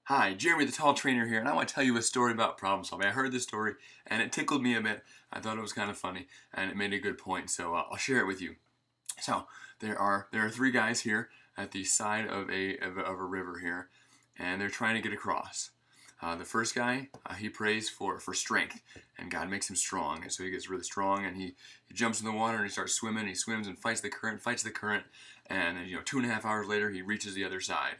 Hi, Jeremy the Tall Trainer here, and I want to tell you a story about problem solving. I heard this story, and it tickled me a bit. I thought it was kind of funny, and it made a good point, so I'll share it with you. So there are three guys here at the side of a river here, and they're trying to get across. The first guy, he prays for strength, and God makes him strong, and so he gets really strong, and he jumps in the water and he starts swimming. He swims and fights the current, and 2.5 hours later he reaches the other side.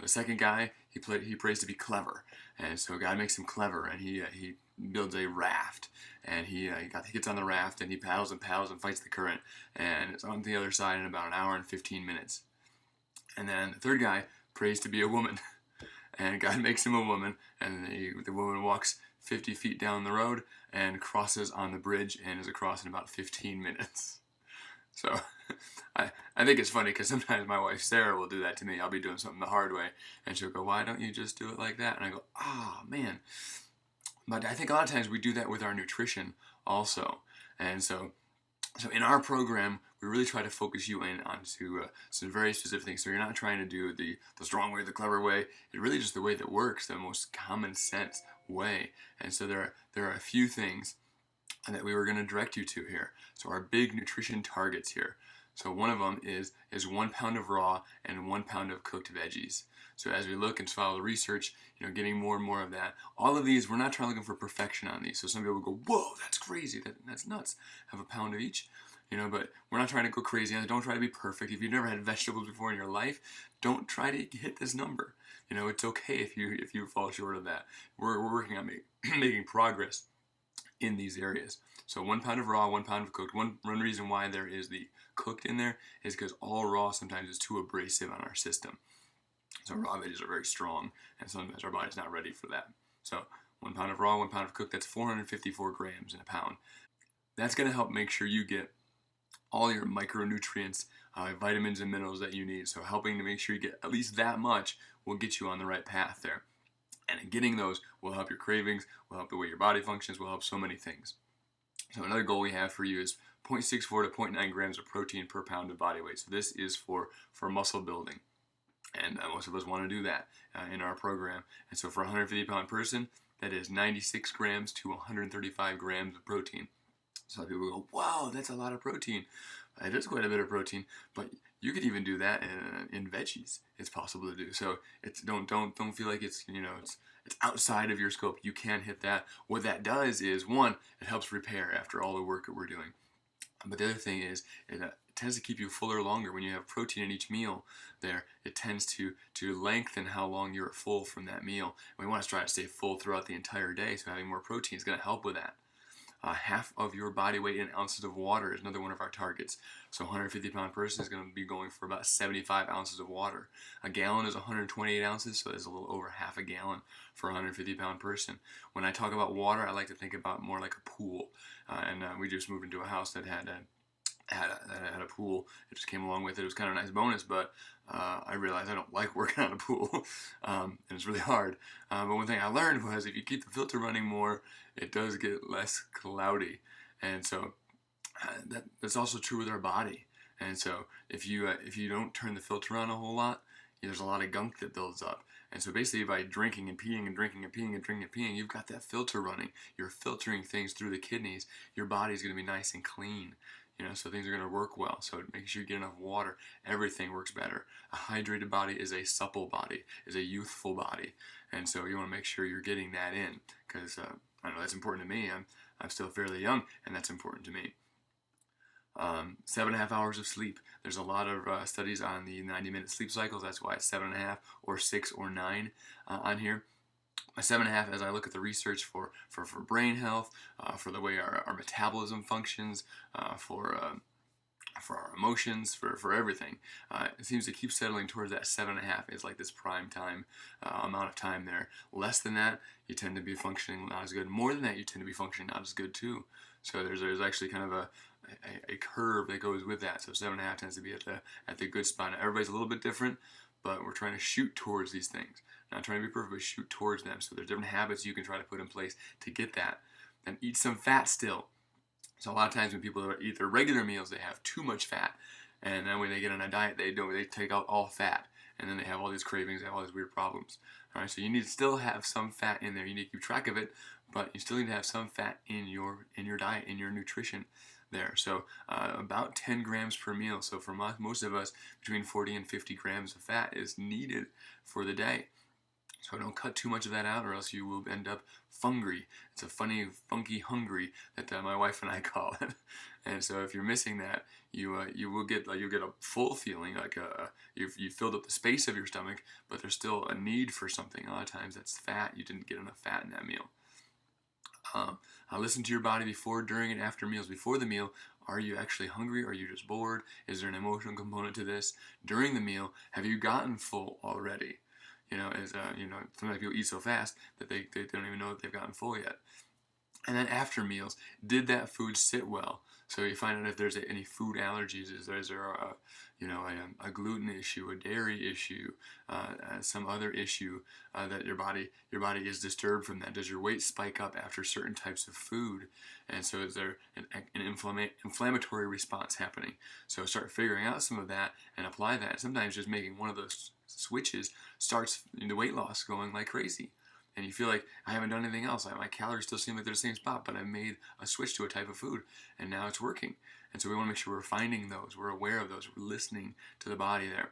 The second guy, he prays to be clever, and so God makes him clever, and he builds a raft, and he gets on the raft, and he paddles and paddles and fights the current, and it's on the other side in about an hour and 15 minutes. And then the third guy prays to be a woman, and God makes him a woman, and the woman walks 50 feet down the road and crosses on the bridge and is across in about 15 minutes. So I think it's funny because sometimes my wife Sarah will do that to me. I'll be doing something the hard way, and she'll go, "Why don't you just do it like that?" And I go, "Oh man." But I think a lot of times we do that with our nutrition also. And so in our program, we really try to focus you in onto some very specific things. So you're not trying to do the strong way, the clever way. It's really just the way that works, the most common sense way. And so there are a few things that we were going to direct you to here. So our big nutrition targets here. So one of them is 1 pound of raw and 1 pound of cooked veggies. So as we look and follow the research, getting more and more of that. All of these, we're not trying looking for perfection on these. So some people go, "Whoa, that's crazy. That's nuts. Have a pound of each." But we're not trying to go crazy on it. Don't try to be perfect. If you've never had vegetables before in your life, don't try to hit this number. It's okay if you fall short of that. We're working on making progress in these areas. So 1 pound of raw, 1 pound of cooked. One reason why there is the cooked in there is because all raw sometimes is too abrasive on our system. So raw veggies are very strong, and sometimes our body's not ready for that. So 1 pound of raw, 1 pound of cooked, that's 454 grams in a pound. That's going to help make sure you get all your micronutrients, vitamins and minerals that you need. So helping to make sure you get at least that much will get you on the right path there. And getting those will help your cravings, will help the way your body functions, will help so many things. So another goal we have for you is 0.64 to 0.9 grams of protein per pound of body weight. So this is for muscle building. And most of us want to do that in our program. And so for a 150-pound person, that is 96 grams to 135 grams of protein. So people go, "Wow, that's a lot of protein." It is quite a bit of protein, but you could even do that in veggies. It's possible to do. So don't feel like it's outside of your scope. You can hit that. What that does is, one, it helps repair after all the work that we're doing. But the other thing is, it tends to keep you fuller longer. When you have protein in each meal there, it tends to lengthen how long you're full from that meal. And we want to try to stay full throughout the entire day, so having more protein is going to help with that. Half of your body weight in ounces of water is another one of our targets. So a 150-pound person is going to be going for about 75 ounces of water. A gallon is 128 ounces, so there's a little over half a gallon for a 150-pound person. When I talk about water, I like to think about more like a pool. We just moved into a house that had a pool. It just came along with it. It was kind of a nice bonus, but I realized I don't like working on a pool, and it's really hard. But one thing I learned was if you keep the filter running more, it does get less cloudy, and so that's also true with our body. And so if you don't turn the filter on a whole lot, there's a lot of gunk that builds up. And so basically by drinking and peeing and drinking and peeing and drinking and peeing, you've got that filter running. You're filtering things through the kidneys. Your body's going to be nice and clean. So things are going to work well. So make sure you get enough water. Everything works better. A hydrated body is a supple body, is a youthful body. And so you want to make sure you're getting that in, because I know that's important to me. I'm still fairly young, and that's important to me. 7.5 hours of sleep. There's a lot of studies on the 90-minute sleep cycles. That's why it's 7.5 or 6 or 9 on here. My 7.5, as I look at the research for brain health, for the way our metabolism functions, for our emotions, for everything, it seems to keep settling towards that 7.5 is like this prime time amount of time there. Less than that, you tend to be functioning not as good. More than that, you tend to be functioning not as good too. So there's actually kind of a curve that goes with that. So 7.5 tends to be at the good spot. Now, everybody's a little bit different, but we're trying to shoot towards these things. Not trying to be perfect, but shoot towards them. So there's different habits you can try to put in place to get that. And eat some fat still. So a lot of times when people eat their regular meals, they have too much fat. And then when they get on a diet, they take out all fat. and then they have all these cravings, they have all these weird problems. All right, so you need to still have some fat in there. You need to keep track of it, but you still need to have some fat in your diet, in your nutrition there. So about 10 grams per meal. So for most of us, between 40 and 50 grams of fat is needed for the day. So don't cut too much of that out, or else you will end up fungry. It's a funny, funky hungry that my wife and I call it. And so if you're missing that, you will get you'll get a full feeling like you've filled up the space of your stomach, but there's still a need for something. A lot of times that's fat. You didn't get enough fat in that meal. Listen to your body before, during, and after meals. Before the meal, are you actually hungry? Are you just bored? Is there an emotional component to this? During the meal, have you gotten full already? Sometimes people eat so fast that they don't even know that they've gotten full yet. And then after meals, did that food sit well? So you find out if there's any food allergies. Is there a gluten issue, a dairy issue, some other issue that your body is disturbed from that? Does your weight spike up after certain types of food? And so is there an inflammatory response happening? So start figuring out some of that and apply that. Sometimes just making one of those switches starts the weight loss going like crazy. And you feel like, I haven't done anything else. My calories still seem like they're the same spot, but I made a switch to a type of food, and now it's working. And so we want to make sure we're finding those, we're aware of those, we're listening to the body there.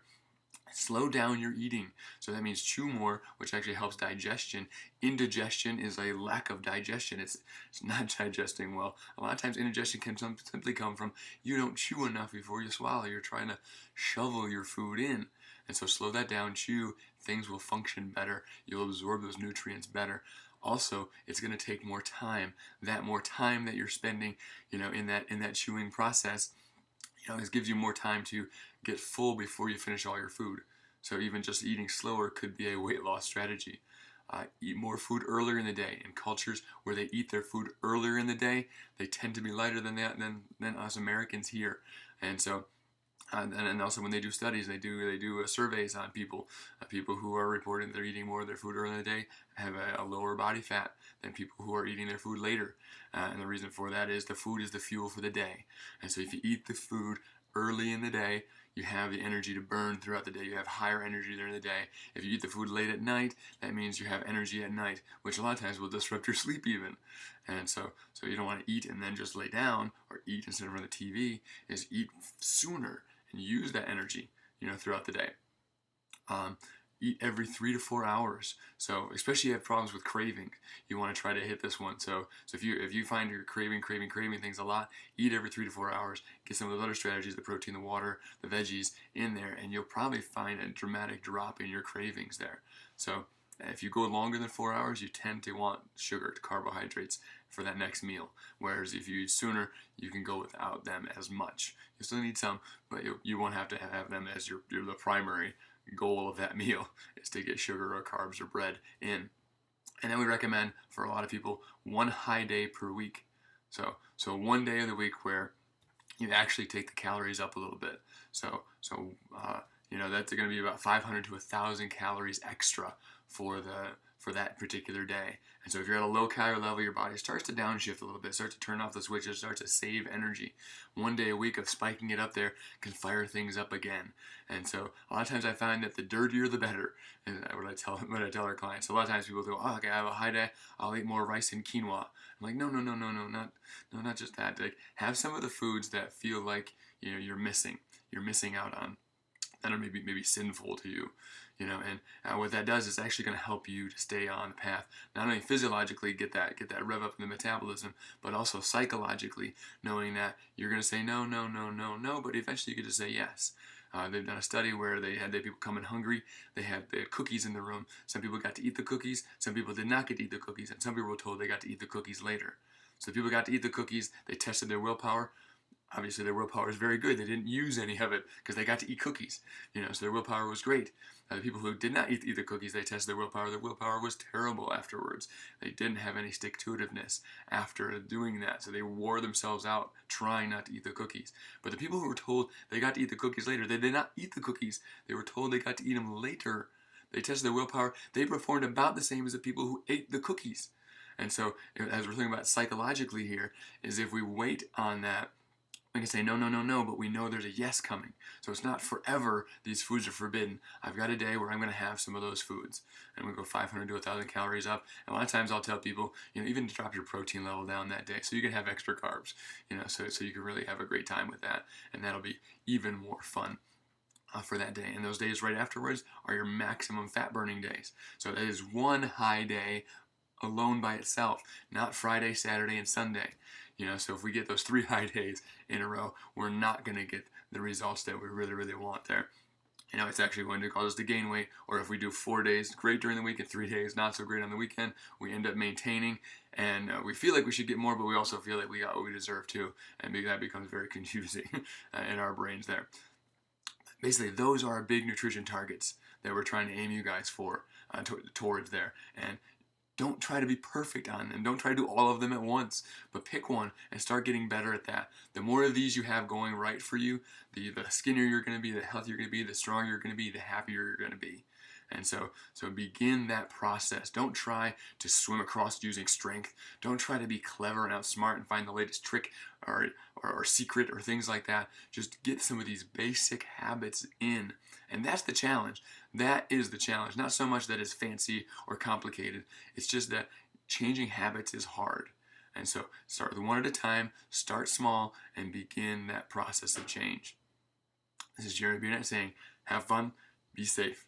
Slow down your eating. So that means chew more, which actually helps digestion. Indigestion is a lack of digestion. It's not digesting well. A lot of times indigestion can simply come from you don't chew enough before you swallow. You're trying to shovel your food in. And so slow that down, chew, things will function better. You'll absorb those nutrients better. Also, it's going to take more time. That more time that you're spending, in that chewing process, it gives you more time to get full before you finish all your food. So even just eating slower could be a weight loss strategy. Eat more food earlier in the day. In cultures where they eat their food earlier in the day, they tend to be lighter than us Americans here. And so and also when they do studies, they do surveys on people who are reporting they're eating more of their food early in the day have a lower body fat than people who are eating their food later. And the reason for that is the food is the fuel for the day. And so if you eat the food early in the day, you have the energy to burn throughout the day. You have higher energy during the day. If you eat the food late at night, that means you have energy at night, which a lot of times will disrupt your sleep even. And so you don't want to eat and then just lay down, or eat instead of on the TV. Is eat sooner and use that energy, throughout the day. Eat every 3 to 4 hours. So especially if you have problems with craving, you want to try to hit this one. So if you find you're craving things a lot, eat every 3 to 4 hours. Get some of those other strategies, the protein, the water, the veggies in there, and you'll probably find a dramatic drop in your cravings there. So if you go longer than 4 hours, you tend to want sugar, carbohydrates for that next meal. Whereas if you eat sooner, you can go without them as much. You still need some, but you won't have to have them as the primary goal of that meal is to get sugar or carbs or bread in. And then we recommend for a lot of people one high day per week. So one day of the week where you actually take the calories up a little bit. So that's going to be about 500 to 1,000 calories extra for that particular day. And so if you're at a low calorie level, your body starts to downshift a little bit, starts to turn off the switches, starts to save energy. One day a week of spiking it up there can fire things up again. And so a lot of times I find that the dirtier the better, and what I tell our clients. So a lot of times people go, okay, I have a high day, I'll eat more rice and quinoa. I'm like, no, not just that. Like, have some of the foods that feel like you're missing out on, that are maybe sinful to you. And what that does is actually going to help you to stay on the path. Not only physiologically get that rev up in the metabolism, but also psychologically, knowing that you're going to say no, but eventually you get to say yes. They've done a study where they had people come in hungry. They had cookies in the room. Some people got to eat the cookies. Some people did not get to eat the cookies. And some people were told they got to eat the cookies later. So people got to eat the cookies. They tested their willpower. Obviously, their willpower is very good. They didn't use any of it because they got to eat cookies. So their willpower was great. The people who did not eat the cookies, they tested their willpower. Their willpower was terrible afterwards. They didn't have any stick-to-itiveness after doing that. So they wore themselves out trying not to eat the cookies. But the people who were told they got to eat the cookies later, they did not eat the cookies. They were told they got to eat them later. They tested their willpower. They performed about the same as the people who ate the cookies. And so, as we're thinking about psychologically here, is if we wait on that We can say no, no, no, no, but we know there's a yes coming. So it's not forever these foods are forbidden. I've got a day where I'm going to have some of those foods. And we go 500 to 1,000 calories up. And a lot of times I'll tell people, even to drop your protein level down that day so you can have extra carbs, so you can really have a great time with that. And that'll be even more fun. For that day. And those days right afterwards are your maximum fat burning days. So that is one high day alone by itself, not Friday, Saturday, and Sunday. So if we get those 3 high days in a row, we're not going to get the results that we really, really want there. It's actually going to cause us to gain weight. Or if we do 4 days great during the week and 3 days not so great on the weekend, we end up maintaining, and we feel like we should get more, but we also feel like we got what we deserve too, and that becomes very confusing in our brains there. Basically, those are our big nutrition targets that we're trying to aim you guys for towards there. And don't try to be perfect on them. Don't try to do all of them at once, but pick one and start getting better at that. The more of these you have going right for you, the skinnier you're going to be, the healthier you're going to be, the stronger you're going to be, the happier you're going to be. And so begin that process. Don't try to swim across using strength. Don't try to be clever and outsmart and find the latest trick or secret or things like that. Just get some of these basic habits in. And that's the challenge. That is the challenge. Not so much that it's fancy or complicated. It's just that changing habits is hard. And so start one at a time, start small, and begin that process of change. This is Jeremy Burnett saying, have fun, be safe.